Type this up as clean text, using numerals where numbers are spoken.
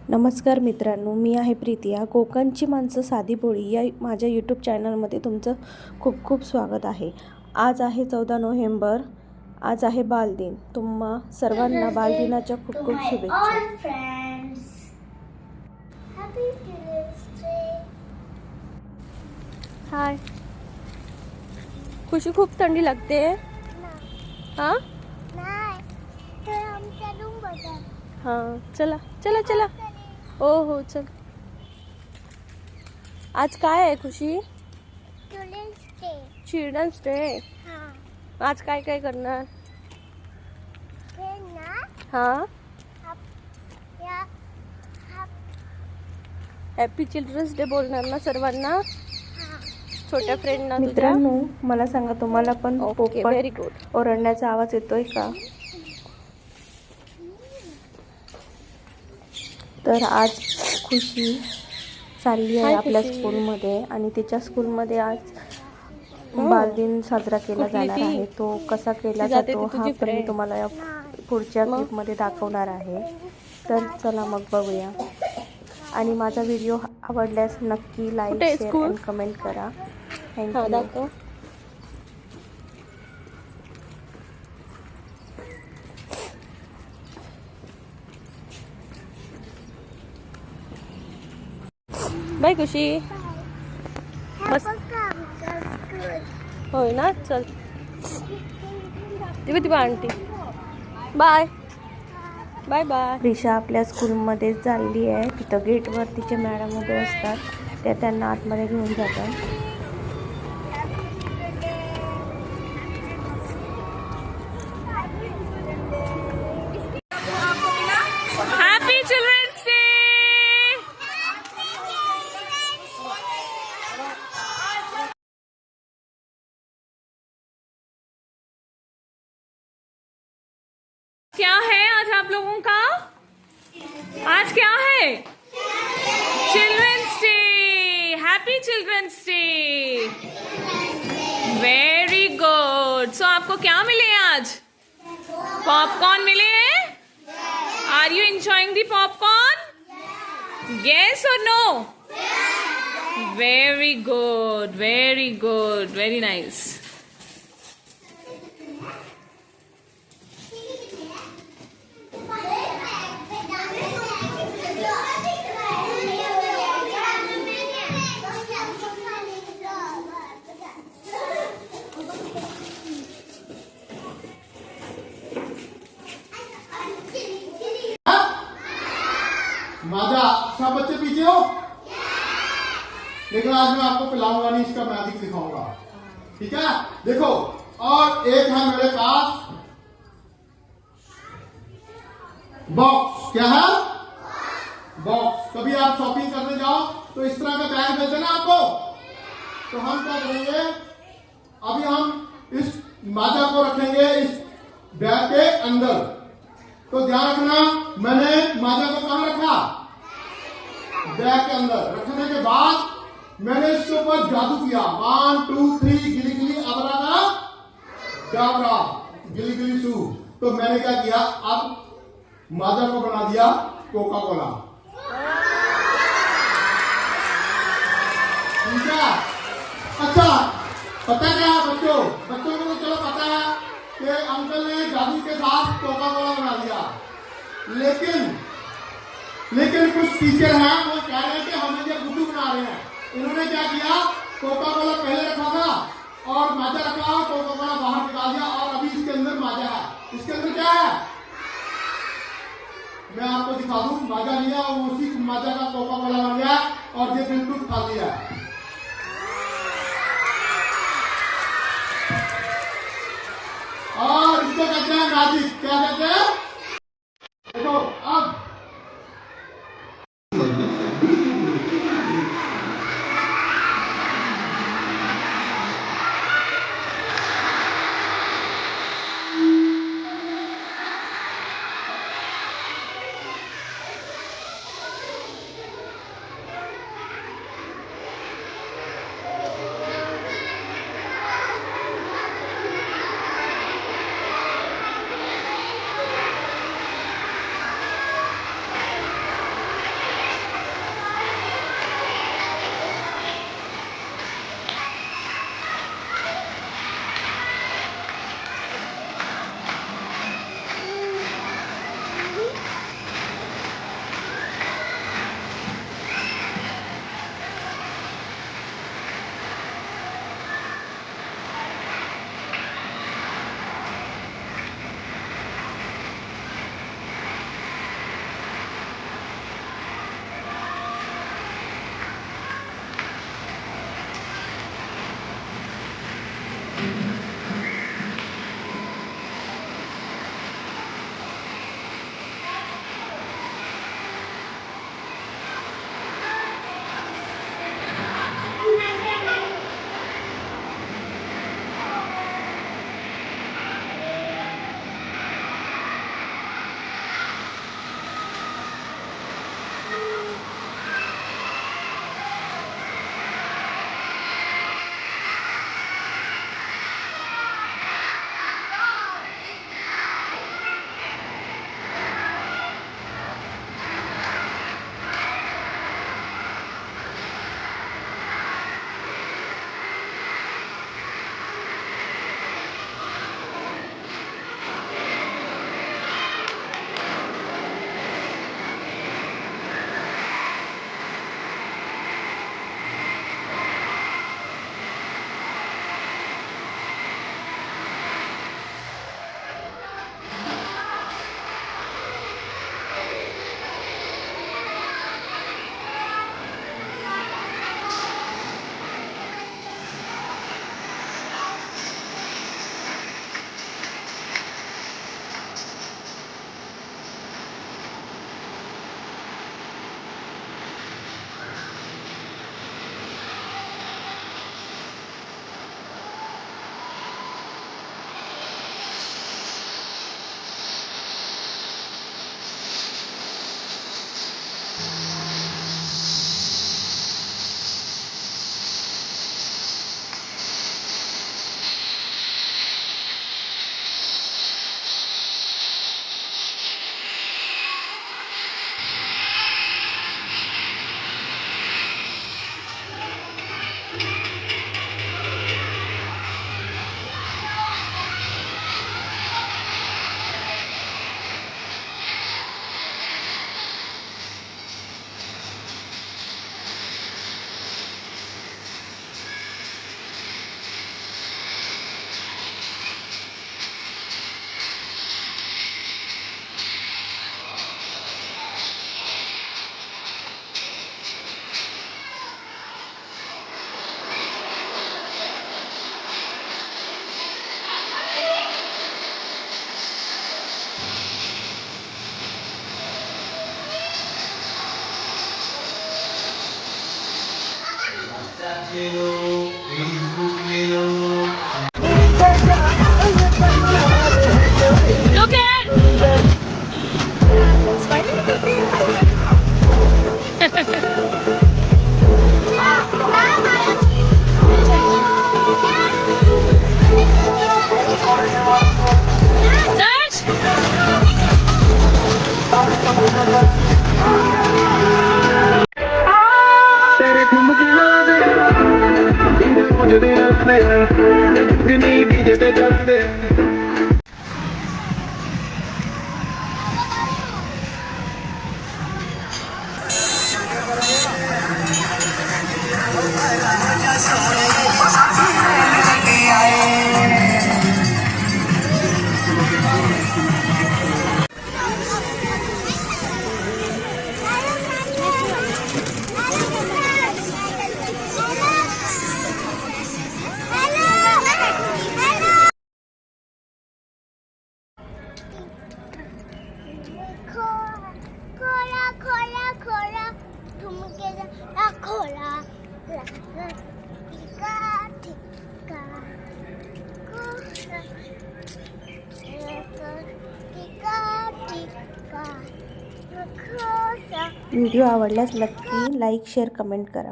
नमस्कार मित्रांनो, मी आहे प्रीतिया. कोकणची माणसं साधी भोळी या माझ्या यूट्यूब चॅनलमध्ये तुमचं खूप खूप स्वागत आहे. आज आहे 14 नोव्हेंबर. आज आहे बालदिन. तुम्हा सर्वांना बालदिनाच्या खूप खूप शुभेच्छा. हाय खुशी, खूप थंडी लागते. हां हां, चला चला चला. हो हो, चल. आज काय आहे खुशी? Children's day. आज काय काय करणार? हाँ, हॅपी चिल्ड्रन्स डे बोलणार ना सर्वांना, छोट्या फ्रेंडना. मित्रांनो, मला सांगा, तुम्हाला पण पोपट व्हेरी गुड ओरडण्याचा आवाज येतोय का? तर आज खुशी चालली आहे आपल्या स्कूलमध्ये आणि तिच्या स्कूलमध्ये आज बालदिन साजरा केला जाणार आहे. तो कसा केला जातो हा पण मी तुम्हाला या पुढच्या क्लिपमध्ये दाखवणार आहे. तर चला मग बघूया. आणि माझा व्हिडिओ आवडल्यास नक्की लाईक, शेअर आणि कमेंट करा. थँक्यू. बाय खुशी. बस, होय ना. चल, ती aunty. Bye bye bye. Risha आपल्या स्कूलमध्ये चालली आहे. तिथं गेटवर तिचे मॅडम उभे असतात, त्या त्यांना आतमध्ये घेऊन जातात. Happy children's day. क्या है आज आप लोगों का? आज क्या है? Children's day. Happy children's day. Very good. So आपको क्या मिले आज? पॉपकॉर्न मिले हैं? Are you enjoying the popcorn? Yes or no? Very good, very good, very nice. Maaza सब बच्चे पीते हो, लेकिन आज मैं आपको पिलाऊंगा नहीं, इसका मैजिक दिखाऊंगा. ठीक है, देखो. और एक है मेरे पास बॉक्स. क्या है? बॉक्स. कभी आप शॉपिंग करने जाओ तो इस तरह का बैग मिलते ना आपको, तो हम क्या करेंगे, अभी हम इस माजा को रखेंगे इस बैग के अंदर. तो ध्यान रखना, मैंने माजा को कहां रखा? बैग के अंदर. रखने के बाद मैंने इसके ऊपर जादू किया. 1 2 3 गिली गिली अबरा डाबरा गिली गिली सू. तो मैंने क्या किया, अब माजा को बना दिया कोका कोला. ठीक है. अच्छा, पता क्या है बच्चों को तो चलो पता है कि अंकल ने जादू के साथ कोका कोला बना दिया, लेकिन कुछ टीचर हैं वो कह रहे हैं कि हमें ये गुड्डू बना रहे हैं. इन्होंने क्या किया, कोका कोला पहले रखा था और माजा रखा और कोका कोला बाहर निकाल दिया, और अभी इसके अंदर माजा है. इसके अंदर क्या है मैं आपको दिखा दूं. माजा लिया और उसी माजा का कोका कोला बन गया और ये बिल्कुल खाली है. और इसको कहते हैं मैजिक. क्या कहते हैं? देखो अब खोला खोला खोला ठुमकेला खोला टिका टिका टिका टिका व्हिडिओ आवडल्यास नक्की लाईक शेअर कमेंट करा.